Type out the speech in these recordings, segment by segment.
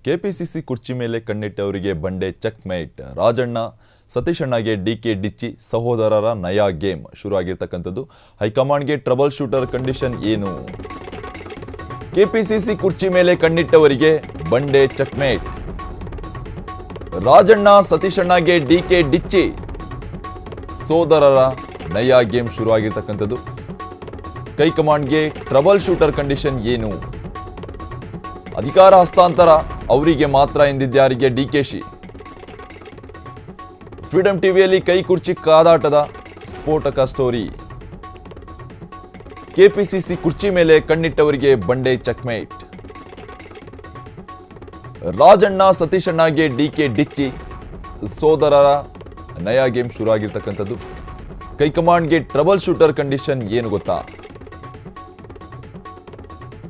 KPCC ಕುರ್ಚಿ ಮೇಲೆ ಕಣ್ಣಿಟ್ಟವರಿಗೆ ಬಂಡೆ ಚೆಕ್ ಮೇಟ್. ರಾಜಣ್ಣ ಸತೀಶಣ್ಣಗೆ ಡಿಕೆ ಡಿಚ್ಚಿ ಸಹೋದರರ ನಯಾ ಗೇಮ್ ಶುರು ಆಗಿರ್ತಕ್ಕಂಥದ್ದು. ಹೈಕಮಾಂಡ್ಗೆ ಟ್ರಬಲ್ ಶೂಟರ್ ಕಂಡೀಷನ್ ಏನು? ಕೆಪಿಸಿಸಿ ಕುರ್ಚಿ ಮೇಲೆ ಕಣ್ಣಿಟ್ಟವರಿಗೆ ಬಂಡೆ ಚೆಕ್ ಮೇಟ್. ರಾಜಣ್ಣ ಸತೀಶಣ್ಣಗೆ ಡಿಕೆ ಡಿಚ್ಚಿ ಸೋದರರ ನಯಾ ಗೇಮ್ ಶುರು ಆಗಿರ್ತಕ್ಕಂಥದ್ದು. ಹೈಕಮಾಂಡ್ಗೆ ಟ್ರಬಲ್ ಶೂಟರ್ ಕಂಡೀಷನ್ ಏನು? ಅಧಿಕಾರ ಹಸ್ತಾಂತರ ಅವರಿಗೆ ಮಾತ್ರ ಎಂದಿದ್ದಾರಿಗೆ ಡಿಕೆಶಿ. ಫ್ರೀಡಂ ಟಿವಿಯಲ್ಲಿ ಕೈ ಕುರ್ಚಿ ಕಾದಾಟದ ಸ್ಫೋಟಕ ಸ್ಟೋರಿ. ಕೆಪಿಸಿಸಿ ಕುರ್ಚಿ ಮೇಲೆ ಕಣ್ಣಿಟ್ಟವರಿಗೆ ಬಂಡೆ ಚೆಕ್ಮೇಟ್. ರಾಜಣ್ಣ ಸತೀಶಣ್ಣಗೆ ಡಿಕೆ ಡಿಚ್ಚಿ ಸೋದರರ ನಯಾ ಗೇಮ್ ಶುರು ಆಗಿರ್ತಕ್ಕಂಥದ್ದು. ಹೈಕಮಾಂಡ್ಗೆ ಟ್ರಬಲ್ ಶೂಟರ್ ಕಂಡೀಷನ್ ಏನು ಗೊತ್ತಾ?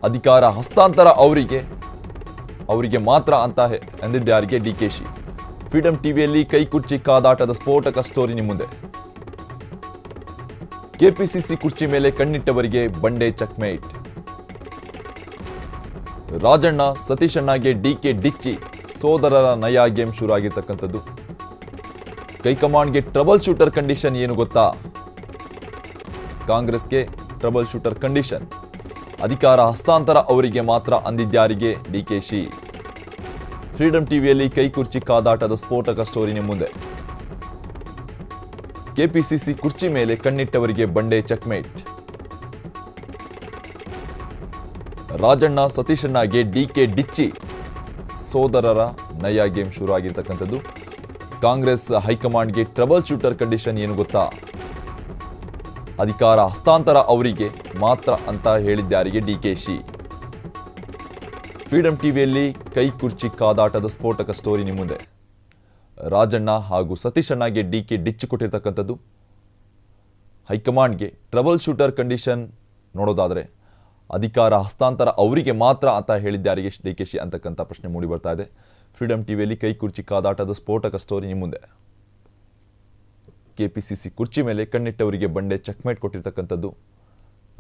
ಅಧಿಕಾರ ಹಸ್ತಾಂತರ ಅವರಿಗೆ ಮಾತ್ರ ಅಂತ ಎಂದಿದ್ದಾರಿಗೆ ಡಿಕೆಶಿ. ಫ್ರೀಡಂ ಟಿವಿಯಲ್ಲಿ ಕೈ ಕುರ್ಚಿ ಕಾದಾಟದ ಸ್ಫೋಟಕ ಸ್ಟೋರಿ ನಿಮ್ಮ ಮುಂದೆ. ಕೆಪಿಸಿಸಿ ಕುರ್ಚಿ ಮೇಲೆ ಕಣ್ಣಿಟ್ಟವರಿಗೆ ಬಂಡೆ ಚೆಕ್ಮೇಟ್. ರಾಜಣ್ಣ ಸತೀಶಣ್ಣಗೆ ಡಿಕೆ ಡಿಚ್ಚಿ ಸೋದರರ ನಯಾ ಗೇಮ್ ಶುರು ಆಗಿರ್ತಕ್ಕಂಥದ್ದು. ಹೈಕಮಾಂಡ್ಗೆ ಟ್ರಬಲ್ ಶೂಟರ್ ಕಂಡೀಷನ್ ಏನು ಗೊತ್ತಾ? ಕಾಂಗ್ರೆಸ್ಗೆ ಟ್ರಬಲ್ ಶೂಟರ್ ಕಂಡೀಷನ್. ಅಧಿಕಾರ ಹಸ್ತಾಂತರ ಅವರಿಗೆ ಮಾತ್ರ ಅಂದಿದ್ದಾರಿಗೆ ಡಿಕೆಶಿ. ಫ್ರೀಡಂ ಟಿವಿಯಲ್ಲಿ ಕೈ ಕುರ್ಚಿ ಕಾದಾಟದ ಸ್ಫೋಟಕ ಸ್ಟೋರಿ ನಿಮ್ಮ ಮುಂದೆ. ಕೆಪಿಸಿಸಿ ಕುರ್ಚಿ ಮೇಲೆ ಕಣ್ಣಿಟ್ಟವರಿಗೆ ಬಂಡೆ ಚೆಕ್ಮೇಟ್. ರಾಜಣ್ಣ ಸತೀಶಣ್ಣಗೆ ಡಿಕೆ ಡಿಚ್ಚಿ ಸೋದರರ ನಯಾ ಗೇಮ್ ಶುರು ಆಗಿರ್ತಕ್ಕಂಥದ್ದು. ಕಾಂಗ್ರೆಸ್ ಹೈಕಮಾಂಡ್ಗೆ ಟ್ರಬಲ್ ಶೂಟರ್ ಕಂಡೀಷನ್ ಏನು ಗೊತ್ತಾ? ಅಧಿಕಾರ ಹಸ್ತಾಂತರ ಅವರಿಗೆ ಮಾತ್ರ ಅಂತ ಹೇಳಿದ್ದಾರಿಗೆ ಡಿಕೆಶಿ. ಫ್ರೀಡಂ ಟಿವಿಯಲ್ಲಿ ಕೈ ಕುರ್ಚಿ ಕಾದಾಟದ ಸ್ಫೋಟಕ ಸ್ಟೋರಿ ನಿಮ್ಮ ಮುಂದೆ. ರಾಜಣ್ಣ ಹಾಗೂ ಸತೀಶಣ್ಣಗೆ ಡಿಕೆ ಡಿಚ್ಚಿ ಕೊಟ್ಟಿರ್ತಕ್ಕಂಥದ್ದು. ಹೈಕಮಾಂಡ್ಗೆ ಟ್ರಬಲ್ ಶೂಟರ್ ಕಂಡೀಷನ್ ನೋಡೋದಾದರೆ ಅಧಿಕಾರ ಹಸ್ತಾಂತರ ಅವರಿಗೆ ಮಾತ್ರ ಅಂತ ಹೇಳಿದ್ದಾರಿಗೆ ಡಿಕೆಶಿ ಅಂತಕ್ಕಂಥ ಪ್ರಶ್ನೆ ಮೂಡಿ ಬರ್ತಾ ಇದೆ. ಫ್ರೀಡಂ ಟಿವಿಯಲ್ಲಿ ಕೈ ಕುರ್ಚಿ ಕಾದಾಟದ ಸ್ಫೋಟಕ ಸ್ಟೋರಿ ನಿಮ್ಮ ಮುಂದೆ. ಕೆಪಿಸಿಸಿ ಕುರ್ಚಿ ಮೇಲೆ ಕಣ್ಣಿಟ್ಟವರಿಗೆ ಬಂಡೆ ಚೆಕ್ಮೇಟ್ ಕೊಟ್ಟಿರ್ತಕ್ಕಂಥದ್ದು.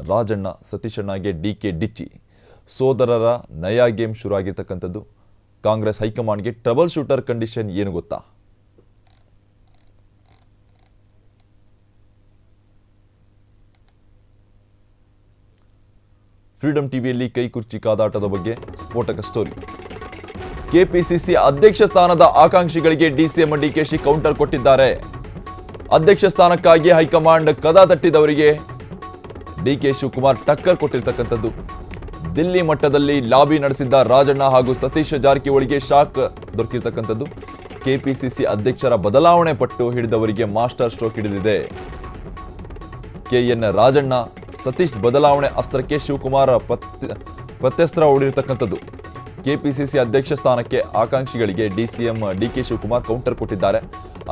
ರಾಜಣ್ಣ ಸತೀಶಣ್ಣಗೆ ಡಿಕೆ ಡಿಚ್ಚಿ ಸೋದರರ ನಯಾ ಗೇಮ್ ಶುರು ಆಗಿರ್ತಕ್ಕಂಥದ್ದು. ಕಾಂಗ್ರೆಸ್ ಹೈಕಮಾಂಡ್ಗೆ ಟ್ರಬಲ್ ಶೂಟರ್ ಕಂಡೀಷನ್ ಏನು ಗೊತ್ತಾ? ಫ್ರೀಡಂ ಟಿವಿಯಲ್ಲಿ ಕೈ ಕುರ್ಚಿ ಕಾದಾಟದ ಬಗ್ಗೆ ಸ್ಫೋಟಕ ಸ್ಟೋರಿ. ಕೆಪಿಸಿಸಿ ಅಧ್ಯಕ್ಷ ಸ್ಥಾನದ ಆಕಾಂಕ್ಷಿಗಳಿಗೆ ಡಿಸಿಎಂ ಡಿಕೆಶಿ ಕೌಂಟರ್ ಕೊಟ್ಟಿದ್ದಾರೆ. ಅಧ್ಯಕ್ಷ ಸ್ಥಾನಕ್ಕಾಗಿ ಹೈಕಮಾಂಡ್ ಕದ ತಟ್ಟಿದವರಿಗೆ ಡಿಕೆ ಶಿವಕುಮಾರ್ ಟಕ್ಕರ್ ಕೊಟ್ಟಿರ್ತಕ್ಕಂಥದ್ದು. ದಿಲ್ಲಿ ಮಟ್ಟದಲ್ಲಿ ಲಾಬಿ ನಡೆಸಿದ್ದ ರಾಜಣ್ಣ ಹಾಗೂ ಸತೀಶ್ ಜಾರಕಿಹೊಳಿಗೆ ಶಾಕ್ ದೊರಕಿರ್ತಕ್ಕಂಥದ್ದು. ಕೆಪಿಸಿಸಿ ಅಧ್ಯಕ್ಷರ ಬದಲಾವಣೆ ಪಟ್ಟು ಹಿಡಿದವರಿಗೆ ಮಾಸ್ಟರ್ ಸ್ಟ್ರೋಕ್ ಹಿಡಿದಿದೆ. ಕೆಎನ್ ರಾಜಣ್ಣ ಸತೀಶ್ ಬದಲಾವಣೆ ಅಸ್ತ್ರಕ್ಕೆ ಶಿವಕುಮಾರ್ ಪ್ರತ್ಯಸ್ತ್ರ ಹೂಡಿರ್ತಕ್ಕಂಥದ್ದು. ಕೆಪಿಸಿಸಿ ಅಧ್ಯಕ್ಷ ಸ್ಥಾನಕ್ಕೆ ಆಕಾಂಕ್ಷಿಗಳಿಗೆ ಡಿಸಿಎಂ ಡಿಕೆ ಶಿವಕುಮಾರ್ ಕೌಂಟರ್ ಕೊಟ್ಟಿದ್ದಾರೆ.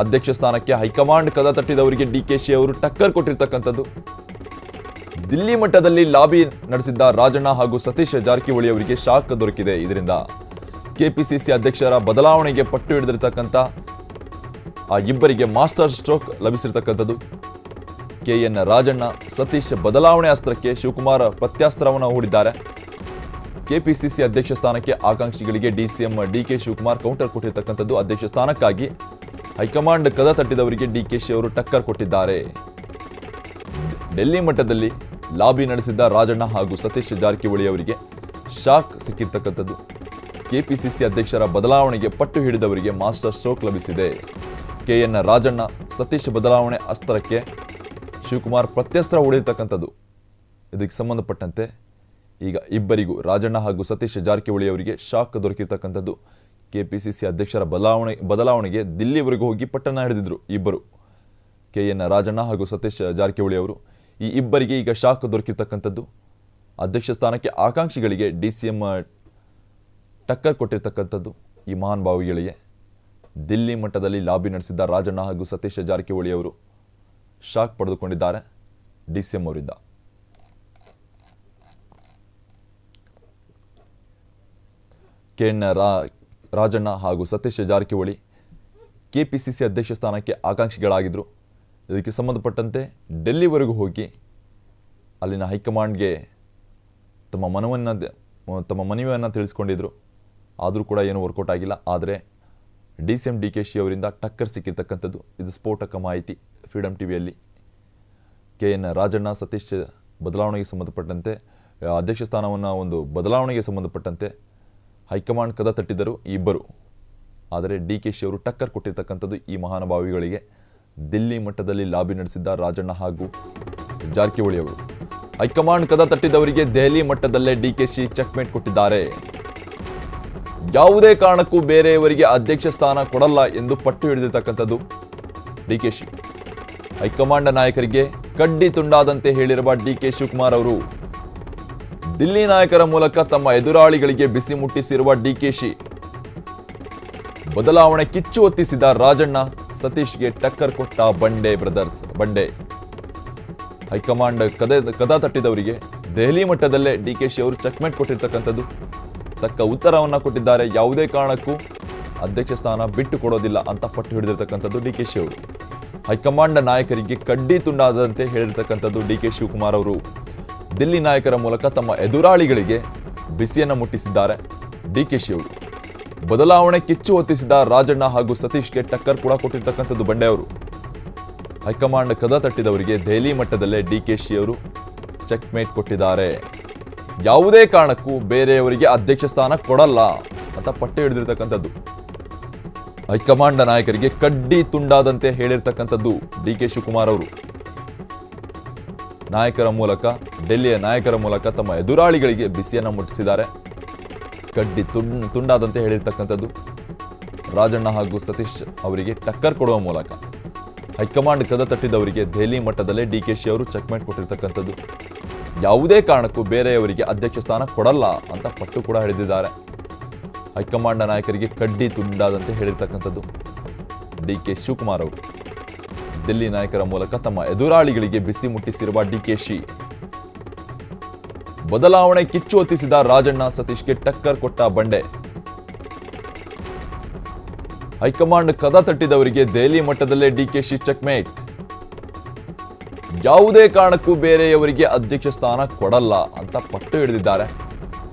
ಅಧ್ಯಕ್ಷ ಸ್ಥಾನಕ್ಕೆ ಹೈಕಮಾಂಡ್ ಕದ ತಟ್ಟಿದವರಿಗೆ ಡಿಕೆಶಿ ಅವರು ಟಕ್ಕರ್ ಕೊಟ್ಟಿರ್ತಕ್ಕಂಥದ್ದು. ದಿಲ್ಲಿ ಮಟ್ಟದಲ್ಲಿ ಲಾಬಿ ನಡೆಸಿದ್ದ ರಾಜಣ್ಣ ಹಾಗೂ ಸತೀಶ್ ಜಾರಕಿಹೊಳಿ ಅವರಿಗೆ ಶಾಕ್ ದೊರಕಿದೆ. ಇದರಿಂದ ಕೆಪಿಸಿಸಿ ಅಧ್ಯಕ್ಷರ ಬದಲಾವಣೆಗೆ ಪಟ್ಟು ಹಿಡಿದಿರ್ತಕ್ಕಂಥ ಆ ಇಬ್ಬರಿಗೆ ಮಾಸ್ಟರ್ ಸ್ಟ್ರೋಕ್ ಲಭಿಸಿರ್ತಕ್ಕಂಥದ್ದು. ಕೆಎನ್ ರಾಜಣ್ಣ ಸತೀಶ್ ಬದಲಾವಣೆ ಅಸ್ತ್ರಕ್ಕೆ ಶಿವಕುಮಾರ್ ಪ್ರತ್ಯಾಸ್ತ್ರವನ್ನು ಹೂಡಿದ್ದಾರೆ. ಕೆಪಿಸಿಸಿ ಅಧ್ಯಕ್ಷ ಸ್ಥಾನಕ್ಕೆ ಆಕಾಂಕ್ಷಿಗಳಿಗೆ ಡಿಸಿಎಂ ಡಿಕೆ ಶಿವಕುಮಾರ್ ಕೌಂಟರ್ ಕೊಟ್ಟಿರ್ತಕ್ಕಂಥದ್ದು. ಅಧ್ಯಕ್ಷ ಸ್ಥಾನಕ್ಕಾಗಿ ಹೈಕಮಾಂಡ್ ಕದ ತಟ್ಟಿದವರಿಗೆ ಡಿಕೆಶಿ ಅವರು ಟಕ್ಕರ್ ಕೊಟ್ಟಿದ್ದಾರೆ. ಡೆಲ್ಲಿ ಮಟ್ಟದಲ್ಲಿ ಲಾಬಿ ನಡೆಸಿದ್ದ ರಾಜಣ್ಣ ಹಾಗೂ ಸತೀಶ್ ಜಾರಕಿಹೊಳಿ ಅವರಿಗೆ ಶಾಕ್ ಸಿಕ್ಕಿರ್ತಕ್ಕಂಥದ್ದು. ಕೆಪಿಸಿಸಿ ಅಧ್ಯಕ್ಷರ ಬದಲಾವಣೆಗೆ ಪಟ್ಟು ಹಿಡಿದವರಿಗೆ ಮಾಸ್ಟರ್ ಸ್ಟ್ರೋಕ್ ಲಭಿಸಿದೆ. ಕೆಎನ್ ರಾಜಣ್ಣ ಸತೀಶ್ ಬದಲಾವಣೆ ಅಸ್ತ್ರಕ್ಕೆ ಶಿವಕುಮಾರ್ ಪ್ರತ್ಯಸ್ತ್ರ ಹೂಡಿರ್ತಕ್ಕಂಥದ್ದು. ಇದಕ್ಕೆ ಸಂಬಂಧಪಟ್ಟಂತೆ ಈಗ ಇಬ್ಬರಿಗೂ ರಾಜಣ್ಣ ಹಾಗೂ ಸತೀಶ್ ಜಾರಕಿಹೊಳಿ ಅವರಿಗೆ ಶಾಕ್ ದೊರಕಿರ್ತಕ್ಕಂಥದ್ದು. ಕೆಪಿಸಿಸಿ ಅಧ್ಯಕ್ಷರ ಬದಲಾವಣೆಗೆ ದಿಲ್ಲಿವರೆಗೂ ಹೋಗಿ ಪಟ್ಟಣ ಹಿಡಿದಿದ್ರು ಇಬ್ಬರು, ಕೆಎನ್ ರಾಜಣ್ಣ ಹಾಗೂ ಸತೀಶ್ ಜಾರಕಿಹೊಳಿ ಅವರು. ಈ ಇಬ್ಬರಿಗೆ ಈಗ ಶಾಕ್ ದೊರಕಿರ್ತಕ್ಕಂಥದ್ದು. ಅಧ್ಯಕ್ಷ ಸ್ಥಾನಕ್ಕೆ ಆಕಾಂಕ್ಷಿಗಳಿಗೆ ಡಿಸಿಎಂ ಟಕ್ಕರ್ ಕೊಟ್ಟಿರ್ತಕ್ಕಂಥದ್ದು. ಈ ಮಹಾನ್ ಭಾವಿಗಳಿಗೆ ದಿಲ್ಲಿ ಮಟ್ಟದಲ್ಲಿ ಲಾಬಿ ನಡೆಸಿದ್ದ ರಾಜಣ್ಣ ಹಾಗೂ ಸತೀಶ್ ಜಾರಕಿಹೊಳಿ ಅವರು ಶಾಕ್ ಪಡೆದುಕೊಂಡಿದ್ದಾರೆ ಡಿಸಿಎಂ ಅವರಿಂದ. ಕೆಎನ್ ರಾಜಣ್ಣ ಹಾಗೂ ಸತೀಶ್ ಜಾರಕಿಹೊಳಿ ಕೆಪಿಸಿಸಿ ಅಧ್ಯಕ್ಷ ಸ್ಥಾನಕ್ಕೆ ಆಕಾಂಕ್ಷಿಗಳಾಗಿದ್ದರು. ಇದಕ್ಕೆ ಸಂಬಂಧಪಟ್ಟಂತೆ ಡೆಲ್ಲಿವರೆಗೂ ಹೋಗಿ ಅಲ್ಲಿನ ಹೈಕಮಾಂಡ್ಗೆ ತಮ್ಮ ಮನವಿಯನ್ನು ತಿಳಿಸ್ಕೊಂಡಿದ್ರು. ಆದರೂ ಕೂಡ ಏನು ವರ್ಕೌಟ್ ಆಗಿಲ್ಲ. ಆದರೆ DCM DKC ಅವರಿಂದ ಟಕ್ಕರ್ ಸಿಕ್ಕಿರ್ತಕ್ಕಂಥದ್ದು. ಇದು ಸ್ಫೋಟಕ ಮಾಹಿತಿ. ಫ್ರೀಡಮ್ ಟಿವಿಯಲ್ಲಿ KN ರಾಜಣ್ಣ ಸತೀಶ್ ಬದಲಾವಣೆಗೆ ಸಂಬಂಧಪಟ್ಟಂತೆ ಅಧ್ಯಕ್ಷ ಸ್ಥಾನವನ್ನು ಒಂದು ಬದಲಾವಣೆಗೆ ಸಂಬಂಧಪಟ್ಟಂತೆ ಹೈಕಮಾಂಡ್ ಕದ ತಟ್ಟಿದ್ದರು ಇಬ್ಬರು. ಆದರೆ DKC ಅವರು ಟಕ್ಕರ್ ಕೊಟ್ಟಿರ್ತಕ್ಕಂಥದ್ದು ಈ ಮಹಾನುಭಾವಿಗಳಿಗೆ. ದಿಲ್ಲಿ ಮಟ್ಟದಲ್ಲಿ ಲಾಬಿ ನಡೆಸಿದ್ದ ರಾಜಣ್ಣ ಹಾಗೂ ಜಾರಕಿಹೊಳಿ ಅವರು ಹೈಕಮಾಂಡ್ ಕದ ತಟ್ಟಿದವರಿಗೆ ದೆಹಲಿ ಮಟ್ಟದಲ್ಲೇ DKC ಚೆಕ್ಮೇಟ್ ಕೊಟ್ಟಿದ್ದಾರೆ. ಯಾವುದೇ ಕಾರಣಕ್ಕೂ ಬೇರೆಯವರಿಗೆ ಅಧ್ಯಕ್ಷ ಸ್ಥಾನ ಕೊಡಲ್ಲ ಎಂದು ಪಟ್ಟು ಹಿಡಿದಿರ್ತಕ್ಕಂಥದ್ದು DKC. ಹೈಕಮಾಂಡ್ ನಾಯಕರಿಗೆ ಕಡ್ಡಿ ತುಂಡಾದಂತೆ ಹೇಳಿರುವ DK ಶಿವಕುಮಾರ್ ಅವರು ದಿಲ್ಲಿ ನಾಯಕರ ಮೂಲಕ ತಮ್ಮ ಎದುರಾಳಿಗಳಿಗೆ ಬಿಸಿ ಮುಟ್ಟಿಸಿರುವ DKC. ಬದಲಾವಣೆ ಕಿಚ್ಚು ಹೊತ್ತಿಸಿದ ರಾಜಣ್ಣ ಸತೀಶ್ಗೆ ಟಕ್ಕರ್ ಕೊಟ್ಟ ಬಂಡೆ ಬ್ರದರ್ಸ್. ಬಂಡೆ ಹೈಕಮಾಂಡ್ ಕದ ತಟ್ಟಿದವರಿಗೆ ದೆಹಲಿ ಮಟ್ಟದಲ್ಲೇ DKC ಅವರು ಚೆಕ್ಮೇಟ್ ಕೊಟ್ಟಿರ್ತಕ್ಕಂಥದ್ದು. ತಕ್ಕ ಉತ್ತರವನ್ನ ಕೊಟ್ಟಿದ್ದಾರೆ. ಯಾವುದೇ ಕಾರಣಕ್ಕೂ ಅಧ್ಯಕ್ಷ ಸ್ಥಾನ ಬಿಟ್ಟು ಕೊಡೋದಿಲ್ಲ ಅಂತ ಪಟ್ಟು ಹಿಡಿದಿರ್ತಕ್ಕಂಥದ್ದು DKC ಅವರು. ಹೈಕಮಾಂಡ್ ನಾಯಕರಿಗೆ ಕಡ್ಡಿ ತುಂಡಾದಂತೆ ಹೇಳಿರ್ತಕ್ಕಂಥದ್ದು DK ಶಿವಕುಮಾರ್ ಅವರು. ದಿಲ್ಲಿ ನಾಯಕರ ಮೂಲಕ ತಮ್ಮ ಎದುರಾಳಿಗಳಿಗೆ ಬಿಸಿಯನ್ನು ಮುಟ್ಟಿಸಿದ್ದಾರೆ DKC ಅವರು. ಬದಲಾವಣೆ ಕಿಚ್ಚು ಹೊತ್ತಿಸಿದ ರಾಜಣ್ಣ ಹಾಗೂ ಸತೀಶ್ಗೆ ಟಕ್ಕರ್ ಕೂಡ ಕೊಟ್ಟಿರ್ತಕ್ಕಂಥದ್ದು ಬಂಡೆ ಅವರು. ಹೈಕಮಾಂಡ್ ಕದ ತಟ್ಟಿದವರಿಗೆ ದೆಹಲಿ ಮಟ್ಟದಲ್ಲೇ DKC ಅವರು ಚೆಕ್ಮೇಟ್ ಕೊಟ್ಟಿದ್ದಾರೆ. ಯಾವುದೇ ಕಾರಣಕ್ಕೂ ಬೇರೆಯವರಿಗೆ ಅಧ್ಯಕ್ಷ ಸ್ಥಾನ ಕೊಡಲ್ಲ ಅಂತ ಪಟ್ಟು ಹಿಡಿದಿರ್ತಕ್ಕಂಥದ್ದು. ಹೈಕಮಾಂಡ್ ನಾಯಕರಿಗೆ ಕಡ್ಡಿ ತುಂಡಾದಂತೆ ಹೇಳಿರ್ತಕ್ಕಂಥದ್ದು DK ಶಿವಕುಮಾರ್ ಅವರು. ನಾಯಕರ ಮೂಲಕ ಡೆಲ್ಲಿಯ ನಾಯಕರ ಮೂಲಕ ತಮ್ಮ ಎದುರಾಳಿಗಳಿಗೆ ಬಿಸಿಯನ್ನು ಮುಟ್ಟಿಸಿದ್ದಾರೆ. ಕಡ್ಡಿ ತುಂಡಾದಂತೆ ಹೇಳಿರ್ತಕ್ಕಂಥದ್ದು ರಾಜಣ್ಣ ಹಾಗೂ ಸತೀಶ್ ಅವರಿಗೆ ಟಕ್ಕರ್ ಕೊಡುವ ಮೂಲಕ ಹೈಕಮಾಂಡ್ ಕದ ತಟ್ಟಿದವರಿಗೆ ದೆಹಲಿ ಮಟ್ಟದಲ್ಲೇ DKC ಅವರು ಚೆಕ್ಮೇಟ್ ಕೊಟ್ಟಿರ್ತಕ್ಕಂಥದ್ದು. ಯಾವುದೇ ಕಾರಣಕ್ಕೂ ಬೇರೆಯವರಿಗೆ ಅಧ್ಯಕ್ಷ ಸ್ಥಾನ ಕೊಡಲ್ಲ ಅಂತ ಪಟ್ಟು ಕೂಡ ಹಿಡಿದಿದ್ದಾರೆ. ಹೈಕಮಾಂಡ್ ನಾಯಕರಿಗೆ ಕಡ್ಡಿ ತುಂಡಾದಂತೆ ಹೇಳಿರ್ತಕ್ಕಂಥದ್ದು DK ಶಿವಕುಮಾರ್ ಅವರು. ದಿಲ್ಲಿ ನಾಯಕರ ಮೂಲಕ ತಮ್ಮ ಎದುರಾಳಿಗಳಿಗೆ ಬಿಸಿ ಮುಟ್ಟಿಸಿರುವ DKC. ಬದಲಾವಣೆ ಕಿಚ್ಚು ಹೊತ್ತಿಸಿದ ರಾಜಣ್ಣ ಸತೀಶ್ಗೆ ಟಕ್ಕರ್ ಕೊಟ್ಟ ಬಂಡೆ. ಹೈಕಮಾಂಡ್ ಕದ ತಟ್ಟಿದವರಿಗೆ ದೆಹಲಿ ಮಟ್ಟದಲ್ಲೇ DKC ಚೆಕ್ಮೇಟ್. ಯಾವುದೇ ಕಾರಣಕ್ಕೂ ಬೇರೆಯವರಿಗೆ ಅಧ್ಯಕ್ಷ ಸ್ಥಾನ ಕೊಡಲ್ಲ ಅಂತ ಪಟ್ಟು ಹಿಡಿದಿದ್ದಾರೆ.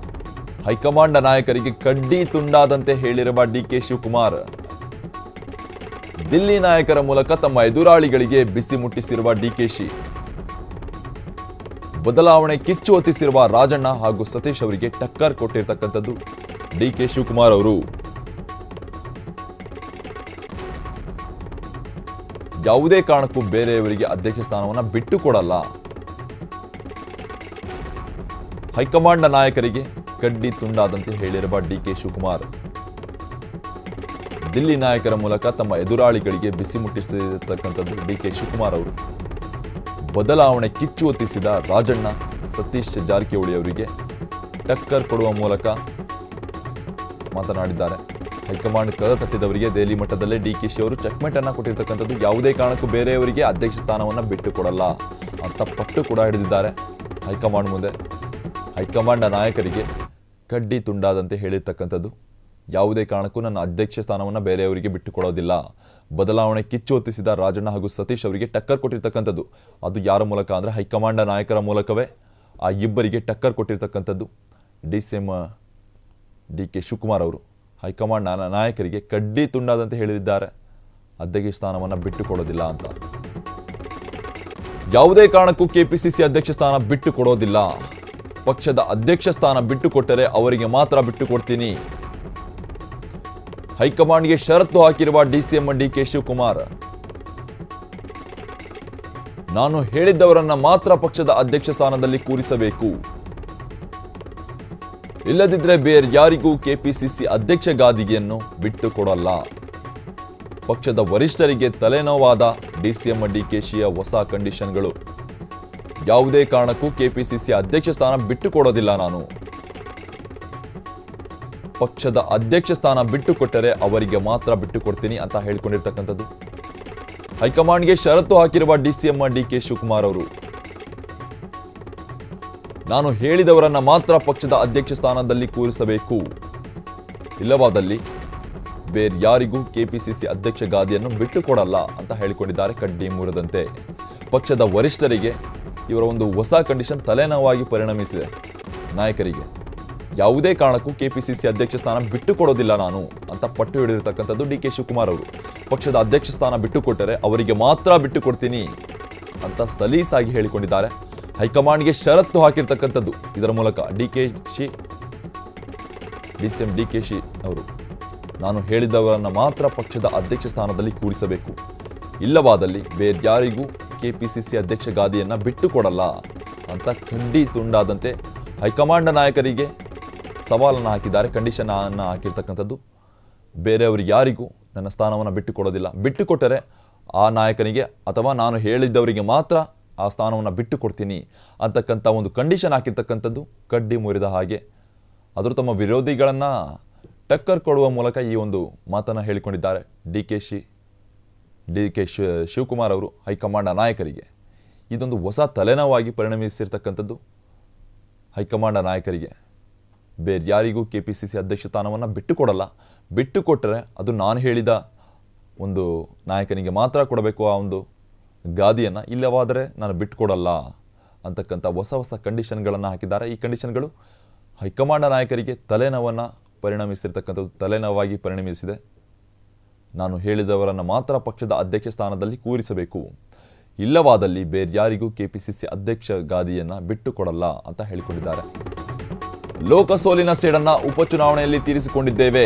ಹೈಕಮಾಂಡ್ ನಾಯಕರಿಗೆ ಕಡ್ಡಿ ತುಂಡಾದಂತೆ ಹೇಳಿರುವ DK ಶಿವಕುಮಾರ್. ದಿಲ್ಲಿ ನಾಯಕರ ಮೂಲಕ ತಮ್ಮ ಎದುರಾಳಿಗಳಿಗೆ ಬಿಸಿ ಮುಟ್ಟಿಸಿರುವ DKC. ಬದಲಾವಣೆ ಕಿಚ್ಚು ಹೊತ್ತಿಸಿರುವ ರಾಜಣ್ಣ ಹಾಗೂ ಸತೀಶ್ ಅವರಿಗೆ ಟಕ್ಕರ್ ಕೊಟ್ಟಿರ್ತಕ್ಕಂಥದ್ದು DK ಶಿವಕುಮಾರ್ ಅವರು. ಯಾವುದೇ ಕಾರಣಕ್ಕೂ ಬೇರೆಯವರಿಗೆ ಅಧ್ಯಕ್ಷ ಸ್ಥಾನವನ್ನು ಬಿಟ್ಟು ಕೊಡಲ್ಲ. ಹೈಕಮಾಂಡ್ ನಾಯಕರಿಗೆ ಕಡ್ಡಿ ತುಂಡಾದಂತೆ ಹೇಳಿರುವ DK ಶಿವಕುಮಾರ್. ದಿಲ್ಲಿ ನಾಯಕರ ಮೂಲಕ ತಮ್ಮ ಎದುರಾಳಿಗಳಿಗೆ ಬಿಸಿ ಮುಟ್ಟಿಸಿರ್ತಕ್ಕಂಥದ್ದು DK ಶಿವಕುಮಾರ್ ಅವರು. ಬದಲಾವಣೆ ಕಿಚ್ಚು ಹೊತ್ತಿಸಿದ ರಾಜಣ್ಣ ಸತೀಶ್ ಜಾರಕಿಹೊಳಿ ಅವರಿಗೆ ಟಕ್ಕರ್ ಕೊಡುವ ಮೂಲಕ ಮಾತನಾಡಿದ್ದಾರೆ. ಹೈಕಮಾಂಡ್ ಕದ ತಟ್ಟಿದವರಿಗೆ ದೆಹಲಿ ಮಟ್ಟದಲ್ಲೇ DKC ಅವರು ಚೆಕ್ಮೇಟ್ ಅನ್ನ ಕೊಟ್ಟಿರ್ತಕ್ಕಂಥದ್ದು. ಯಾವುದೇ ಕಾರಣಕ್ಕೂ ಬೇರೆಯವರಿಗೆ ಅಧ್ಯಕ್ಷ ಸ್ಥಾನವನ್ನು ಬಿಟ್ಟು ಕೊಡಲ್ಲ ಅಂತ ಪಟ್ಟು ಕೂಡ ಹಿಡಿದಿದ್ದಾರೆ ಹೈಕಮಾಂಡ್ ಮುಂದೆ. ಹೈಕಮಾಂಡ್ ನಾಯಕರಿಗೆ ಕಡ್ಡಿ ತುಂಡಾದಂತೆ ಹೇಳಿರ್ತಕ್ಕಂಥದ್ದು. ಯಾವುದೇ ಕಾರಣಕ್ಕೂ ನನ್ನ ಅಧ್ಯಕ್ಷ ಸ್ಥಾನವನ್ನು ಬೇರೆಯವರಿಗೆ ಬಿಟ್ಟು ಕೊಡೋದಿಲ್ಲ. ಬದಲಾವಣೆ ಕಿಚ್ಚು ಹೊತ್ತಿಸಿದ ರಾಜಣ್ಣ ಹಾಗೂ ಸತೀಶ್ ಅವರಿಗೆ ಟಕ್ಕರ್ ಕೊಟ್ಟಿರ್ತಕ್ಕಂಥದ್ದು. ಅದು ಯಾರ ಮೂಲಕ ಅಂದರೆ ಹೈಕಮಾಂಡ್ ನಾಯಕರ ಮೂಲಕವೇ ಆ ಇಬ್ಬರಿಗೆ ಟಕ್ಕರ್ ಕೊಟ್ಟಿರ್ತಕ್ಕಂಥದ್ದು DCM DK ಶಿವಕುಮಾರ್ ಅವರು. ಹೈಕಮಾಂಡ್ ನಾಯಕರಿಗೆ ಕಡ್ಡಿ ತುಂಡಾದಂತೆ ಹೇಳಿದ್ದಾರೆ, ಅಧ್ಯಕ್ಷ ಸ್ಥಾನವನ್ನು ಬಿಟ್ಟು ಕೊಡೋದಿಲ್ಲ ಅಂತ. ಯಾವುದೇ ಕಾರಣಕ್ಕೂ KPCC ಅಧ್ಯಕ್ಷ ಸ್ಥಾನ ಬಿಟ್ಟು ಕೊಡೋದಿಲ್ಲ. ಪಕ್ಷದ ಅಧ್ಯಕ್ಷ ಸ್ಥಾನ ಬಿಟ್ಟು ಕೊಟ್ಟರೆ ಅವರಿಗೆ ಮಾತ್ರ ಬಿಟ್ಟು ಕೊಡ್ತೀನಿ. ಹೈಕಮಾಂಡ್ಗೆ ಷರತ್ತು ಹಾಕಿರುವ DCM DK ಶಿವಕುಮಾರ್. ನಾನು ಹೇಳಿದ್ದವರನ್ನ ಮಾತ್ರ ಪಕ್ಷದ ಅಧ್ಯಕ್ಷ ಸ್ಥಾನದಲ್ಲಿ ಕೂರಿಸಬೇಕು, ಇಲ್ಲದಿದ್ದರೆ ಬೇರೆ ಯಾರಿಗೂ KPCC ಅಧ್ಯಕ್ಷ ಗಾದಿಗೆಯನ್ನು ಬಿಟ್ಟು ಕೊಡಲ್ಲ. ಪಕ್ಷದ ವರಿಷ್ಠರಿಗೆ ತಲೆನೋವಾದ DCM DKCಯ ಹೊಸ ಕಂಡೀಷನ್ಗಳು. ಯಾವುದೇ ಕಾರಣಕ್ಕೂ KPCC ಅಧ್ಯಕ್ಷ ಸ್ಥಾನ ಬಿಟ್ಟು ಕೊಡೋದಿಲ್ಲ. ನಾನು ಪಕ್ಷದ ಅಧ್ಯಕ್ಷ ಸ್ಥಾನ ಬಿಟ್ಟು ಕೊಟ್ಟರೆ ಅವರಿಗೆ ಮಾತ್ರ ಬಿಟ್ಟು ಕೊಡ್ತೀನಿ ಅಂತ ಹೇಳ್ಕೊಂಡಿರ್ತಕ್ಕಂಥದ್ದು ಹೈಕಮಾಂಡ್ಗೆ ಷರತ್ತು ಹಾಕಿರುವ DCM DK ಶಿವಕುಮಾರ್ ಅವರು. ನಾನು ಹೇಳಿದವರನ್ನ ಮಾತ್ರ ಪಕ್ಷದ ಅಧ್ಯಕ್ಷ ಸ್ಥಾನದಲ್ಲಿ ಕೂರಿಸಬೇಕು, ಇಲ್ಲವಾದಲ್ಲಿ ಬೇರೆ ಯಾರಿಗೂ KPCC ಅಧ್ಯಕ್ಷ ಗಾದಿಯನ್ನು ಬಿಟ್ಟು ಕೊಡಲ್ಲ ಅಂತ ಹೇಳಿಕೊಂಡಿದ್ದಾರೆ. ಕಡ್ಡಿ ಮುರಿದಂತೆ ಪಕ್ಷದ ವರಿಷ್ಠರಿಗೆ ಇವರ ಒಂದು ಹೊಸ ಕಂಡೀಷನ್ ತಲೆನೋವಾಗಿ ಪರಿಣಮಿಸಿದೆ. ನಾಯಕರಿಗೆ ಯಾವುದೇ ಕಾರಣಕ್ಕೂ ಕೆಪಿಸಿಸಿ ಅಧ್ಯಕ್ಷ ಸ್ಥಾನ ಬಿಟ್ಟು ಕೊಡೋದಿಲ್ಲ ನಾನು ಅಂತ ಪಟ್ಟು ಹಿಡಿದಿರ್ತಕ್ಕಂಥದ್ದು ಡಿ ಕೆ ಶಿವಕುಮಾರ್ ಅವರು. ಪಕ್ಷದ ಅಧ್ಯಕ್ಷ ಸ್ಥಾನ ಬಿಟ್ಟು ಕೊಟ್ಟರೆ ಅವರಿಗೆ ಮಾತ್ರ ಬಿಟ್ಟು ಕೊಡ್ತೀನಿ ಅಂತ ಸಲೀಸಾಗಿ ಹೇಳಿಕೊಂಡಿದ್ದಾರೆ. ಹೈಕಮಾಂಡ್ಗೆ ಷರತ್ತು ಹಾಕಿರ್ತಕ್ಕಂಥದ್ದು ಇದರ ಮೂಲಕ ಡಿಸಿಎಂ ಡಿ ಕೆ ಶಿ ಅವರು ನಾನು ಹೇಳಿದವರನ್ನು ಮಾತ್ರ ಪಕ್ಷದ ಅಧ್ಯಕ್ಷ ಸ್ಥಾನದಲ್ಲಿ ಕೂರಿಸಬೇಕು, ಇಲ್ಲವಾದಲ್ಲಿ ಬೇರ್ಯಾರಿಗೂ ಕೆಪಿಸಿಸಿ ಅಧ್ಯಕ್ಷ ಗಾದಿಯನ್ನು ಬಿಟ್ಟು ಕೊಡಲ್ಲ ಅಂತ ಖಂಡಿ ತುಂಡಾದಂತೆ ಹೈಕಮಾಂಡ್ ನಾಯಕರಿಗೆ ಸವಾಲನ್ನು ಹಾಕಿದ್ದಾರೆ, ಕಂಡೀಷನ್ ಅನ್ನು ಹಾಕಿರ್ತಕ್ಕಂಥದ್ದು. ಬೇರೆಯವ್ರಿಗೆ ಯಾರಿಗೂ ನನ್ನ ಸ್ಥಾನವನ್ನು ಬಿಟ್ಟು ಕೊಡೋದಿಲ್ಲ, ಬಿಟ್ಟು ಕೊಟ್ಟರೆ ಆ ನಾಯಕನಿಗೆ ಅಥವಾ ನಾನು ಹೇಳಿದ್ದವರಿಗೆ ಮಾತ್ರ ಆ ಸ್ಥಾನವನ್ನು ಬಿಟ್ಟು ಕೊಡ್ತೀನಿ ಅಂತಕ್ಕಂಥ ಒಂದು ಕಂಡೀಷನ್ ಹಾಕಿರ್ತಕ್ಕಂಥದ್ದು ಕಡ್ಡಿ ಮುರಿದ ಹಾಗೆ. ಆದರೂ ತಮ್ಮ ವಿರೋಧಿಗಳನ್ನು ಟಕ್ಕರ್ ಕೊಡುವ ಮೂಲಕ ಈ ಒಂದು ಮಾತನ್ನು ಹೇಳಿಕೊಂಡಿದ್ದಾರೆ ಡಿ ಕೆ ಶಿವಕುಮಾರ್ ಅವರು ಹೈಕಮಾಂಡ್ ನಾಯಕರಿಗೆ. ಇದೊಂದು ಹೊಸ ತಲೆನೋವಾಗಿ ಪರಿಣಮಿಸಿರ್ತಕ್ಕಂಥದ್ದು ಹೈಕಮಾಂಡ್ ನಾಯಕರಿಗೆ. ಬೇರ್ಯಾರಿಗೂ ಕೆಪಿಸಿಸಿ ಅಧ್ಯಕ್ಷ ಸ್ಥಾನವನ್ನು ಬಿಟ್ಟು ಕೊಡಲ್ಲ, ಬಿಟ್ಟು ಕೊಟ್ಟರೆ ಅದು ನಾನು ಹೇಳಿದ ಒಂದು ನಾಯಕನಿಗೆ ಮಾತ್ರ ಕೊಡಬೇಕು ಆ ಒಂದು ಗಾದಿಯನ್ನು, ಇಲ್ಲವಾದರೆ ನಾನು ಬಿಟ್ಟು ಕೊಡಲ್ಲ ಅಂತಕ್ಕಂಥ ಹೊಸ ಕಂಡೀಷನ್ಗಳನ್ನು ಹಾಕಿದ್ದಾರೆ. ಈ ಕಂಡೀಷನ್ಗಳು ಹೈಕಮಾಂಡ್ ನಾಯಕರಿಗೆ ತಲೆನೋವನ್ನು ಪರಿಣಮಿಸಿರ್ತಕ್ಕಂಥದ್ದು, ತಲೆನೋವಾಗಿ ಪರಿಣಮಿಸಿದೆ. ನಾನು ಹೇಳಿದವರನ್ನು ಮಾತ್ರ ಪಕ್ಷದ ಅಧ್ಯಕ್ಷ ಸ್ಥಾನದಲ್ಲಿ ಕೂರಿಸಬೇಕು, ಇಲ್ಲವಾದಲ್ಲಿ ಬೇರ್ಯಾರಿಗೂ ಕೆಪಿಸಿಸಿ ಅಧ್ಯಕ್ಷ ಗಾದಿಯನ್ನು ಬಿಟ್ಟು ಕೊಡಲ್ಲ ಅಂತ ಹೇಳಿಕೊಂಡಿದ್ದಾರೆ. ಲೋಕಸೋಲಿನ ಸೇಡನ್ನು ಉಪಚುನಾವಣೆಯಲ್ಲಿ ತೀರಿಸಿಕೊಂಡಿದ್ದೇವೆ.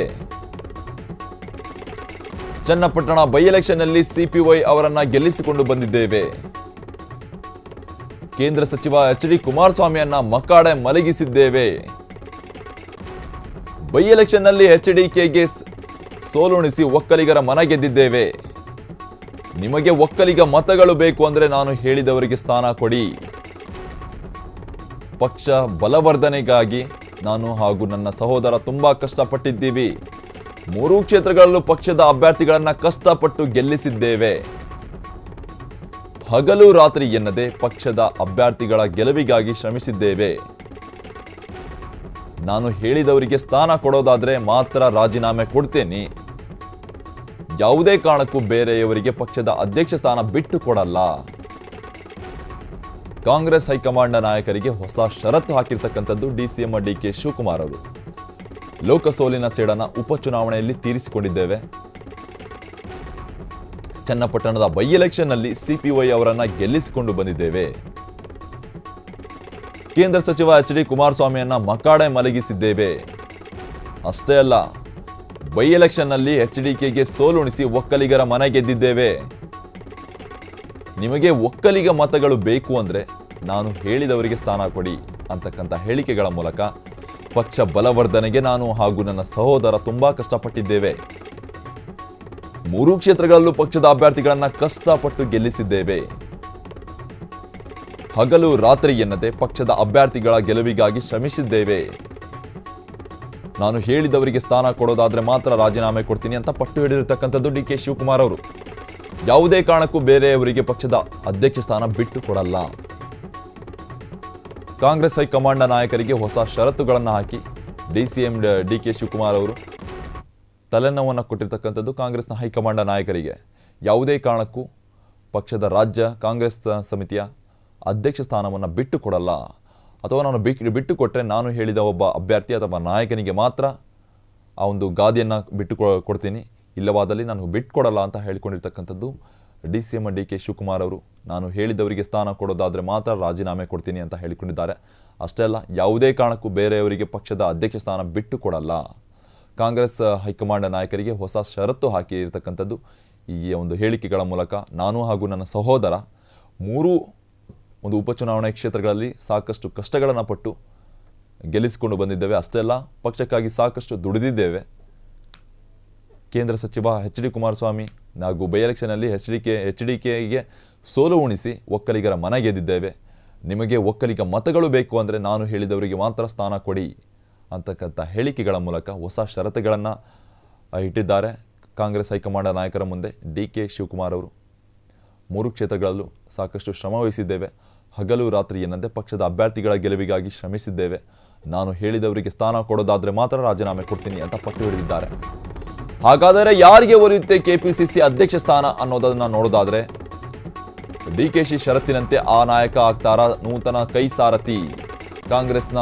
ಚನ್ನಪಟ್ಟಣ ಬೈ ಎಲೆಕ್ಷನ್ನಲ್ಲಿ ಸಿಪಿವೈ ಅವರನ್ನ ಗೆಲ್ಲಿಸಿಕೊಂಡು ಬಂದಿದ್ದೇವೆ. ಕೇಂದ್ರ ಸಚಿವ ಎಚ್.ಡಿ. ಕುಮಾರಸ್ವಾಮಿಯನ್ನ ಮಕಾಡೆ ಮಲಗಿಸಿದ್ದೇವೆ. ಬೈ ಎಲೆಕ್ಷನ್ನಲ್ಲಿ ಎಚ್.ಡಿ.ಕೆಗೆ ಸೋಲುಣಿಸಿ ಒಕ್ಕಲಿಗರ ಮನ ಗೆದ್ದಿದ್ದೇವೆ. ನಿಮಗೆ ಒಕ್ಕಲಿಗ ಮತಗಳು ಬೇಕು ಅಂದ್ರೆ ನಾನು ಹೇಳಿದವರಿಗೆ ಸ್ಥಾನ ಕೊಡಿ. ಪಕ್ಷ ಬಲವರ್ಧನೆಗಾಗಿ ನಾನು ಹಾಗೂ ನನ್ನ ಸಹೋದರ ತುಂಬಾ ಕಷ್ಟಪಟ್ಟಿದ್ದೀವಿ. 3 ಕ್ಷೇತ್ರಗಳಲ್ಲೂ ಪಕ್ಷದ ಅಭ್ಯರ್ಥಿಗಳನ್ನ ಕಷ್ಟಪಟ್ಟು ಗೆಲ್ಲಿಸಿದ್ದೇವೆ. ಹಗಲು ರಾತ್ರಿ ಎನ್ನದೆ ಪಕ್ಷದ ಅಭ್ಯರ್ಥಿಗಳ ಗೆಲುವಿಗಾಗಿ ಶ್ರಮಿಸಿದ್ದೇವೆ. ನಾನು ಹೇಳಿದವರಿಗೆ ಸ್ಥಾನ ಕೊಡೋದಾದ್ರೆ ಮಾತ್ರ ರಾಜೀನಾಮೆ ಕೊಡ್ತೇನೆ, ಯಾವುದೇ ಕಾರಣಕ್ಕೂ ಬೇರೆಯವರಿಗೆ ಪಕ್ಷದ ಅಧ್ಯಕ್ಷ ಸ್ಥಾನ ಬಿಟ್ಟು ಕೊಡಲ್ಲ. ಕಾಂಗ್ರೆಸ್ ಹೈಕಮಾಂಡ್ ನಾಯಕರಿಗೆ ಹೊಸ ಷರತ್ತು ಹಾಕಿರ್ತಕ್ಕಂಥದ್ದು ಡಿಸಿಎಂ ಡಿ ಕೆ ಶಿವಕುಮಾರ್ ಅವರು. ಲೋಕಸೋಲಿನ ಸೇಡನ್ನ ಉಪಚುನಾವಣೆಯಲ್ಲಿ ತೀರಿಸಿಕೊಂಡಿದ್ದೇವೆ. ಚನ್ನಪಟ್ಟಣದ ಬೈ ಎಲೆಕ್ಷನ್ನಲ್ಲಿ ಸಿಪಿವೈ ಅವರನ್ನ ಗೆಲ್ಲಿಸಿಕೊಂಡು ಬಂದಿದ್ದೇವೆ. ಕೇಂದ್ರ ಸಚಿವ ಎಚ್.ಡಿ. ಕುಮಾರಸ್ವಾಮಿಯನ್ನ ಮಕಾಡೆ ಮಲಗಿಸಿದ್ದೇವೆ. ಅಷ್ಟೇ ಅಲ್ಲ, ಬೈ ಎಲೆಕ್ಷನ್ನಲ್ಲಿ ಎಚ್.ಡಿ.ಕೆಗೆ ಸೋಲುಣಿಸಿ ಒಕ್ಕಲಿಗರ ಮನೆ ಗೆದ್ದಿದ್ದೇವೆ. ನಿಮಗೆ ಒಕ್ಕಲಿಗ ಮತಗಳು ಬೇಕು ಅಂದ್ರೆ ನಾನು ಹೇಳಿದವರಿಗೆ ಸ್ಥಾನ ಕೊಡಿ ಅಂತಕ್ಕಂಥ ಹೇಳಿಕೆಗಳ ಮೂಲಕ ಪಕ್ಷ ಬಲವರ್ಧನೆಗೆ ನಾನು ಹಾಗೂ ನನ್ನ ಸಹೋದರ ತುಂಬಾ ಕಷ್ಟಪಟ್ಟಿದ್ದೇವೆ. 3 ಕ್ಷೇತ್ರಗಳಲ್ಲೂ ಪಕ್ಷದ ಅಭ್ಯರ್ಥಿಗಳನ್ನ ಕಷ್ಟಪಟ್ಟು ಗೆಲ್ಲಿಸಿದ್ದೇವೆ. ಹಗಲು ರಾತ್ರಿ ಎನ್ನದೆ ಪಕ್ಷದ ಅಭ್ಯರ್ಥಿಗಳ ಗೆಲುವಿಗಾಗಿ ಶ್ರಮಿಸಿದ್ದೇವೆ. ನಾನು ಹೇಳಿದವರಿಗೆ ಸ್ಥಾನ ಕೊಡೋದಾದ್ರೆ ಮಾತ್ರ ರಾಜೀನಾಮೆ ಕೊಡ್ತೀನಿ ಅಂತ ಪಟ್ಟು ಹಿಡಿದಿರ್ತಕ್ಕಂಥದ್ದು ಡಿ ಕೆ ಶಿವಕುಮಾರ್ ಅವರು. ಯಾವುದೇ ಕಾರಣಕ್ಕೂ ಬೇರೆಯವರಿಗೆ ಪಕ್ಷದ ಅಧ್ಯಕ್ಷ ಸ್ಥಾನ ಬಿಟ್ಟು ಕೊಡಲ್ಲ. ಕಾಂಗ್ರೆಸ್ ಹೈಕಮಾಂಡ್ ನಾಯಕರಿಗೆ ಹೊಸ ಷರತ್ತುಗಳನ್ನು ಹಾಕಿ ಡಿಸಿಎಂ ಡಿ ಕೆ ಶಿವಕುಮಾರ್ ಅವರು ತಲೆನೋವನ್ನು ಕೊಟ್ಟಿರ್ತಕ್ಕಂಥದ್ದು ಕಾಂಗ್ರೆಸ್ನ ಹೈಕಮಾಂಡ್ ನಾಯಕರಿಗೆ. ಯಾವುದೇ ಕಾರಣಕ್ಕೂ ಪಕ್ಷದ ರಾಜ್ಯ ಕಾಂಗ್ರೆಸ್ ಸಮಿತಿಯ ಅಧ್ಯಕ್ಷ ಸ್ಥಾನವನ್ನು ಬಿಟ್ಟು ಕೊಡಲ್ಲ, ಅಥವಾ ನಾನು ಬಿಟ್ಟು ಕೊಟ್ಟರೆ ನಾನು ಹೇಳಿದ ಒಬ್ಬ ಅಭ್ಯರ್ಥಿ ಅಥವಾ ನಾಯಕನಿಗೆ ಮಾತ್ರ ಆ ಒಂದು ಗಾದಿಯನ್ನು ಬಿಟ್ಟು ಕೊಡ್ತೀನಿ, ಇಲ್ಲವಾದಲ್ಲಿ ನಾನು ಬಿಟ್ಟು ಕೊಡಲ್ಲ ಅಂತ ಹೇಳಿಕೊಂಡಿರ್ತಕ್ಕಂಥದ್ದು ಡಿಸಿಎಂ ಡಿ ಕೆ ಶಿವಕುಮಾರ್ ಅವರು. ನಾನು ಹೇಳಿದವರಿಗೆ ಸ್ಥಾನ ಕೊಡೋದಾದರೆ ಮಾತ್ರ ರಾಜೀನಾಮೆ ಕೊಡ್ತೀನಿ ಅಂತ ಹೇಳಿಕೊಂಡಿದ್ದಾರೆ. ಅಷ್ಟೇ ಅಲ್ಲ, ಯಾವುದೇ ಕಾರಣಕ್ಕೂ ಬೇರೆಯವರಿಗೆ ಪಕ್ಷದ ಅಧ್ಯಕ್ಷ ಸ್ಥಾನ ಬಿಟ್ಟು ಕೊಡಲ್ಲ. ಕಾಂಗ್ರೆಸ್ ಹೈಕಮಾಂಡ್ ನಾಯಕರಿಗೆ ಹೊಸ ಷರತ್ತು ಹಾಕಿರ್ತಕ್ಕಂಥದ್ದು ಈ ಒಂದು ಹೇಳಿಕೆಗಳ ಮೂಲಕ. ನಾನು ಹಾಗೂ ನನ್ನ ಸಹೋದರ 3 ಒಂದು ಉಪಚುನಾವಣೆ ಕ್ಷೇತ್ರಗಳಲ್ಲಿ ಸಾಕಷ್ಟು ಕಷ್ಟಗಳನ್ನು ಪಟ್ಟು ಗೆಲ್ಲಿಸಿಕೊಂಡು ಬಂದಿದ್ದೇವೆ. ಅಷ್ಟೇ ಅಲ್ಲ, ಪಕ್ಷಕ್ಕಾಗಿ ಸಾಕಷ್ಟು ದುಡಿದಿದ್ದೇವೆ. ಕೇಂದ್ರ ಸಚಿವ ಎಚ್.ಡಿ. ಕುಮಾರಸ್ವಾಮಿ ಹಾಗೂ ಬೈ ಎಲೆಕ್ಷನ್ನಲ್ಲಿ ಎಚ್.ಡಿ.ಕೆಗೆ ಸೋಲು ಉಣಿಸಿ ಒಕ್ಕಲಿಗರ ಮನ ಗೆದ್ದಿದ್ದೇವೆ. ನಿಮಗೆ ಒಕ್ಕಲಿಗ ಮತಗಳು ಬೇಕು ಅಂದರೆ ನಾನು ಹೇಳಿದವರಿಗೆ ಮಾತ್ರ ಸ್ಥಾನ ಕೊಡಿ ಅಂತಕ್ಕಂಥ ಹೇಳಿಕೆಗಳ ಮೂಲಕ ಹೊಸ ಷರತ್ತುಗಳನ್ನು ಇಟ್ಟಿದ್ದಾರೆ ಕಾಂಗ್ರೆಸ್ ಹೈಕಮಾಂಡ್ ನಾಯಕರ ಮುಂದೆ ಡಿ ಕೆ ಶಿವಕುಮಾರ್ ಅವರು. 3 ಕ್ಷೇತ್ರಗಳಲ್ಲೂ ಸಾಕಷ್ಟು ಶ್ರಮ ವಹಿಸಿದ್ದೇವೆ. ಹಗಲು ರಾತ್ರಿ ಎನ್ನದೆ ಪಕ್ಷದ ಅಭ್ಯರ್ಥಿಗಳ ಗೆಲುವಿಗಾಗಿ ಶ್ರಮಿಸಿದ್ದೇವೆ. ನಾನು ಹೇಳಿದವರಿಗೆ ಸ್ಥಾನ ಕೊಡೋದಾದರೆ ಮಾತ್ರ ರಾಜೀನಾಮೆ ಕೊಡ್ತೀನಿ ಅಂತ ಪಟ್ಟು ಹಿಡಿದಿದ್ದಾರೆ. ಹಾಗಾದರೆ ಯಾರಿಗೆ ಒಲಿಯುತ್ತೆ ಕೆಪಿಸಿಸಿ ಅಧ್ಯಕ್ಷ ಸ್ಥಾನ ಅನ್ನೋದನ್ನ ನೋಡೋದಾದ್ರೆ ಡಿ ಕೆ ಶಿ ಷರತ್ತಿನಂತೆ ಆ ನಾಯಕ ಆಗ್ತಾರಾ ನೂತನ ಕೈ ಸಾರಥಿ? ಕಾಂಗ್ರೆಸ್ನ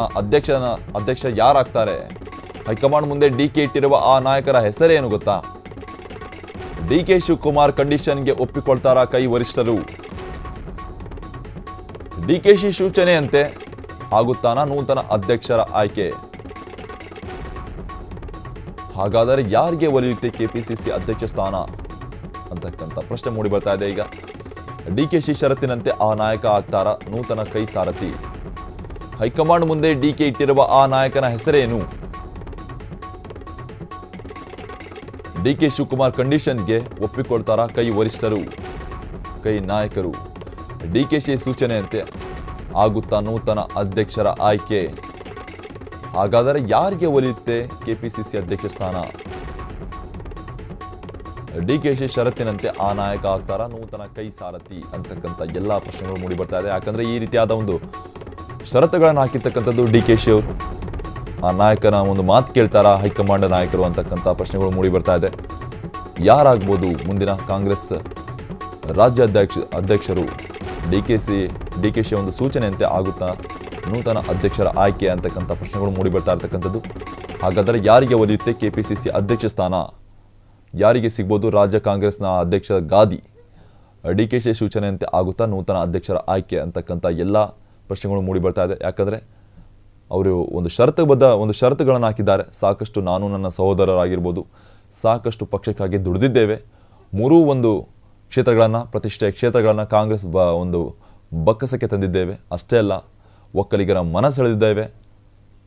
ಅಧ್ಯಕ್ಷ ಯಾರಾಗ್ತಾರೆ? ಹೈಕಮಾಂಡ್ ಮುಂದೆ ಡಿಕೆ ಇಟ್ಟಿರುವ ಆ ನಾಯಕರ ಹೆಸರೇನು ಗೊತ್ತಾ? ಡಿಕೆ ಶಿವಕುಮಾರ್ ಕಂಡೀಷನ್ಗೆ ಒಪ್ಪಿಕೊಳ್ತಾರಾ ಕೈ ವರಿಷ್ಠರು? ಡಿಕೆಶಿ ಸೂಚನೆಯಂತೆ ಆಗುತ್ತಾನಾ ನೂತನ ಅಧ್ಯಕ್ಷರ ಆಯ್ಕೆ? ಹಾಗಾದರೆ ಯಾರಿಗೆ ಒಲಿಯುತ್ತೆ ಕೆಪಿಸಿಸಿ ಅಧ್ಯಕ್ಷ ಸ್ಥಾನ ಅಂತಕ್ಕಂಥ ಪ್ರಶ್ನೆ ಮೂಡಿ ಬರ್ತಾ ಇದೆ. ಈಗ ಡಿಕೆಶಿ ಷರತ್ತಿನಂತೆ ಆ ನಾಯಕ ಆಗ್ತಾರಾ ನೂತನ ಕೈ ಸಾರಥಿ? ಹೈಕಮಾಂಡ್ ಮುಂದೆ ಡಿಕೆ ಇಟ್ಟಿರುವ ಆ ನಾಯಕನ ಹೆಸರೇನು? ಡಿಕೆ ಶಿವಕುಮಾರ್ ಕಂಡೀಷನ್ಗೆ ಒಪ್ಪಿಕೊಳ್ತಾರಾ ಕೈ ವರಿಷ್ಠರು, ಕೈ ನಾಯಕರು? ಡಿಕೆಶಿ ಸೂಚನೆಯಂತೆ ಆಗುತ್ತಾ ನೂತನ ಅಧ್ಯಕ್ಷರ ಆಯ್ಕೆ? ಹಾಗಾದರೆ ಯಾರಿಗೆ ಒಲಿಯುತ್ತೆ ಕೆಪಿಸಿಸಿ ಅಧ್ಯಕ್ಷ ಸ್ಥಾನ? ಡಿಕೆಶಿ ಷರತ್ತಿನಂತೆ ಆ ನಾಯಕ ಆಗ್ತಾರಾ ನೂತನ ಕೈ ಸಾರಥಿ ಅಂತಕ್ಕಂಥ ಎಲ್ಲಾ ಪ್ರಶ್ನೆಗಳು ಮೂಡಿ ಬರ್ತಾ ಇದೆ. ಯಾಕಂದ್ರೆ ಈ ರೀತಿಯಾದ ಒಂದು ಷರತ್ತುಗಳನ್ನು ಹಾಕಿರ್ತಕ್ಕಂಥದ್ದು ಡಿಕೆಶಿ ಅವರು. ಆ ನಾಯಕನ ಒಂದು ಮಾತು ಕೇಳ್ತಾರಾ ಹೈಕಮಾಂಡ್ ನಾಯಕರು ಅಂತಕ್ಕಂಥ ಪ್ರಶ್ನೆಗಳು ಮೂಡಿ ಬರ್ತಾ ಇದೆ. ಯಾರಾಗ್ಬೋದು ಮುಂದಿನ ಕಾಂಗ್ರೆಸ್ ರಾಜ್ಯ ಅಧ್ಯಕ್ಷರು? ಡಿಕೆಶಿ ಒಂದು ಸೂಚನೆಯಂತೆ ಆಗುತ್ತಾ ನೂತನ ಅಧ್ಯಕ್ಷರ ಆಯ್ಕೆ ಅಂತಕ್ಕಂಥ ಪ್ರಶ್ನೆಗಳು ಮೂಡಿ ಬರ್ತಾ ಇರ್ತಕ್ಕಂಥದ್ದು. ಹಾಗಾದರೆ ಯಾರಿಗೆ ಒಲಿಯುತ್ತೆ ಕೆಪಿಸಿಸಿ ಅಧ್ಯಕ್ಷ ಸ್ಥಾನ? ಯಾರಿಗೆ ಸಿಗ್ಬೋದು ರಾಜ್ಯ ಕಾಂಗ್ರೆಸ್ನ ಅಧ್ಯಕ್ಷ ಗಾದಿ? ಡಿಕೆಶಿ ಸೂಚನೆಯಂತೆ ಆಗುತ್ತಾ ನೂತನ ಅಧ್ಯಕ್ಷರ ಆಯ್ಕೆ ಅಂತಕ್ಕಂಥ ಎಲ್ಲ ಪ್ರಶ್ನೆಗಳು ಮೂಡಿ ಬರ್ತಾ ಇದೆ. ಯಾಕಂದರೆ ಅವರು ಒಂದು ಷರತ್ತುಗಳನ್ನು ಹಾಕಿದ್ದಾರೆ. ಸಾಕಷ್ಟು ನಾನು ನನ್ನ ಸಹೋದರರಾಗಿರ್ಬೋದು ಸಾಕಷ್ಟು ಪಕ್ಷಕ್ಕಾಗಿ ದುಡಿದಿದ್ದೇವೆ. ಮೂರೂ ಒಂದು ಕ್ಷೇತ್ರಗಳನ್ನು, ಪ್ರತಿಷ್ಠೆಯ ಕ್ಷೇತ್ರಗಳನ್ನು ಕಾಂಗ್ರೆಸ್ ಒಂದು ಬಕ್ಕಸಕ್ಕೆ ತಂದಿದ್ದೇವೆ. ಅಷ್ಟೇ ಅಲ್ಲ, ಒಕ್ಕಲಿಗರ ಮನ ಸೆಳೆದಿದ್ದೇವೆ.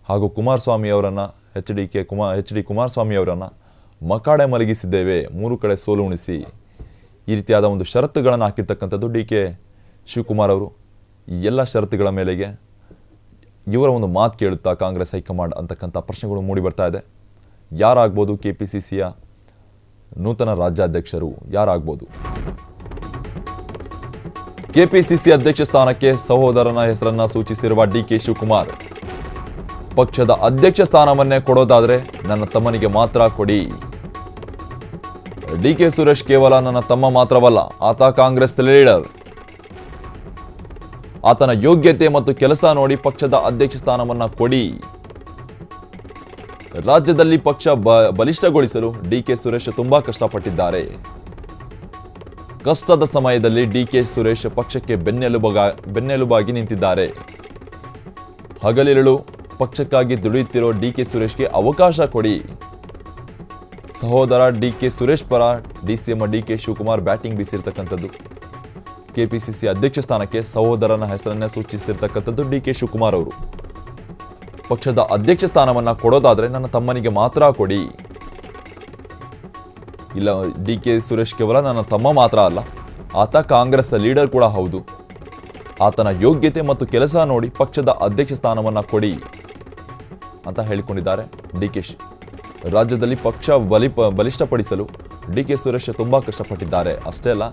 ಹಾಗೂ ಕುಮಾರಸ್ವಾಮಿ ಅವರನ್ನು ಎಚ್ ಡಿ ಕುಮಾರಸ್ವಾಮಿ ಅವರನ್ನು ಮಕಾಡೆ ಮಲಗಿಸಿದ್ದೇವೆ, 3 ಕಡೆ ಸೋಲು ಉಣಿಸಿ. ಈ ರೀತಿಯಾದ ಒಂದು ಷರತ್ತುಗಳನ್ನು ಹಾಕಿರ್ತಕ್ಕಂಥದ್ದು ಡಿಕೆ ಶಿವಕುಮಾರ್ ಅವರು. ಈ ಎಲ್ಲ ಷರತ್ತುಗಳ ಮೇಲೆಗೆ ಇವರ ಒಂದು ಮಾತು ಕೇಳುತ್ತಾ ಕಾಂಗ್ರೆಸ್ ಹೈಕಮಾಂಡ್ ಅಂತಕ್ಕಂಥ ಪ್ರಶ್ನೆಗಳು ಮೂಡಿ ಬರ್ತಾ ಇದೆ. ಯಾರಾಗ್ಬೋದು ಕೆಪಿಸಿಸಿಯ ನೂತನ ರಾಜ್ಯಾಧ್ಯಕ್ಷರು? ಯಾರಾಗ್ಬೋದು? ಕೆಪಿಸಿಸಿ ಅಧ್ಯಕ್ಷ ಸ್ಥಾನಕ್ಕೆ ಸಹೋದರನ ಹೆಸರನ್ನ ಸೂಚಿಸಿರುವ ಡಿಕೆ ಶಿವಕುಮಾರ್, ಪಕ್ಷದ ಅಧ್ಯಕ್ಷ ಸ್ಥಾನವನ್ನೇ ಕೊಡೋದಾದ್ರೆ ನನ್ನ ತಮ್ಮನಿಗೆ ಮಾತ್ರ ಕೊಡಿ. ಡಿಕೆ ಸುರೇಶ್ ಕೇವಲ ನನ್ನ ತಮ್ಮ ಮಾತ್ರವಲ್ಲ, ಆತ ಕಾಂಗ್ರೆಸ್ ಲೀಡರ್. ಆತನ ಯೋಗ್ಯತೆ ಮತ್ತು ಕೆಲಸ ನೋಡಿ ಪಕ್ಷದ ಅಧ್ಯಕ್ಷ ಸ್ಥಾನವನ್ನ ಕೊಡಿ. ರಾಜ್ಯದಲ್ಲಿ ಪಕ್ಷ ಬಲಿಷ್ಠಗೊಳಿಸಲು ಡಿಕೆ ಸುರೇಶ್ ತುಂಬಾ ಕಷ್ಟಪಟ್ಟಿದ್ದಾರೆ. ಕಷ್ಟದ ಸಮಯದಲ್ಲಿ ಡಿಕೆ ಸುರೇಶ್ ಪಕ್ಷಕ್ಕೆ ಬೆನ್ನೆಲುಬಾಗಿ ನಿಂತಿದ್ದಾರೆ. ಹಗಲಿರುಳು ಪಕ್ಷಕ್ಕಾಗಿ ದುಡಿಯುತ್ತಿರೋ ಡಿಕೆ ಸುರೇಶ್ಗೆ ಅವಕಾಶ ಕೊಡಿ. ಸಹೋದರ ಡಿಕೆ ಸುರೇಶ್ ಪರ ಡಿಸಿಎಂ ಡಿಕೆ ಶಿವಕುಮಾರ್ ಬ್ಯಾಟಿಂಗ್ ಬೀಸಿರ್ತಕ್ಕಂಥದ್ದು. ಕೆಪಿಸಿಸಿ ಅಧ್ಯಕ್ಷ ಸ್ಥಾನಕ್ಕೆ ಸಹೋದರನ ಹೆಸರನ್ನೇ ಸೂಚಿಸಿರ್ತಕ್ಕಂಥದ್ದು ಡಿಕೆ ಶಿವಕುಮಾರ್ ಅವರು. ಪಕ್ಷದ ಅಧ್ಯಕ್ಷ ಸ್ಥಾನವನ್ನ ಕೊಡೋದಾದ್ರೆ ನನ್ನ ತಮ್ಮನಿಗೆ ಮಾತ್ರ ಕೊಡಿ. ಇಲ್ಲ, ಡಿಕೆ ಸುರೇಶ್ ಕೇವಲ ನನ್ನ ತಮ್ಮ ಮಾತ್ರ ಅಲ್ಲ, ಆತ ಕಾಂಗ್ರೆಸ್ ಲೀಡರ್ ಕೂಡ ಹೌದು. ಆತನ ಯೋಗ್ಯತೆ ಮತ್ತು ಕೆಲಸ ನೋಡಿ ಪಕ್ಷದ ಅಧ್ಯಕ್ಷ ಸ್ಥಾನವನ್ನ ಕೊಡಿ ಅಂತ ಹೇಳಿಕೊಂಡಿದ್ದಾರೆ ಡಿಕೆಶಿ. ರಾಜ್ಯದಲ್ಲಿ ಪಕ್ಷ ಬಲಿಷ್ಠಪಡಿಸಲು ಡಿಕೆ ಸುರೇಶ್ ತುಂಬಾ ಕಷ್ಟಪಟ್ಟಿದ್ದಾರೆ. ಅಷ್ಟೇ ಅಲ್ಲ,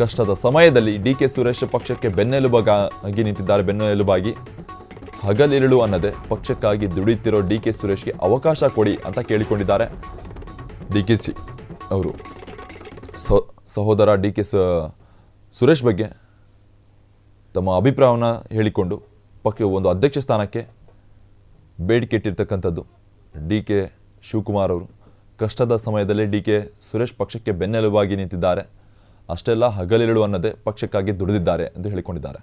ಕಷ್ಟದ ಸಮಯದಲ್ಲಿ ಡಿಕೆ ಸುರೇಶ್ ಪಕ್ಷಕ್ಕೆ ಬೆನ್ನೆಲುಬಾಗಿ ನಿಂತಿದ್ದಾರೆ. ಬೆನ್ನೆಲುಬಾಗಿ ಹಗಲಿರುಳು ಅನ್ನದೆ ಪಕ್ಷಕ್ಕಾಗಿ ದುಡಿಯುತ್ತಿರೋ ಡಿಕೆ ಸುರೇಶ್ಗೆ ಅವಕಾಶ ಕೊಡಿ ಅಂತ ಕೇಳಿಕೊಂಡಿದ್ದಾರೆ ಡಿಕೆಶಿ ಅವರು. ಸಹೋದರ ಡಿಕೆ ಸುರೇಶ್ ಬಗ್ಗೆ ತಮ್ಮ ಅಭಿಪ್ರಾಯವನ್ನು ಹೇಳಿಕೊಂಡು ಒಂದು ಅಧ್ಯಕ್ಷ ಸ್ಥಾನಕ್ಕೆ ಬೇಡಿಕೆ ಇಟ್ಟಿರ್ತಕ್ಕಂಥದ್ದು ಡಿಕೆ ಶಿವಕುಮಾರ್ ಅವರು. ಕಷ್ಟದ ಸಮಯದಲ್ಲಿ ಡಿಕೆ ಸುರೇಶ್ ಪಕ್ಷಕ್ಕೆ ಬೆನ್ನೆಲುಬಾಗಿ ನಿಂತಿದ್ದಾರೆ. ಅಷ್ಟೆಲ್ಲ ಹಗಲಿರುಳು ಅನ್ನದೆ ಪಕ್ಷಕ್ಕಾಗಿ ದುಡಿದಿದ್ದಾರೆ ಎಂದು ಹೇಳಿಕೊಂಡಿದ್ದಾರೆ.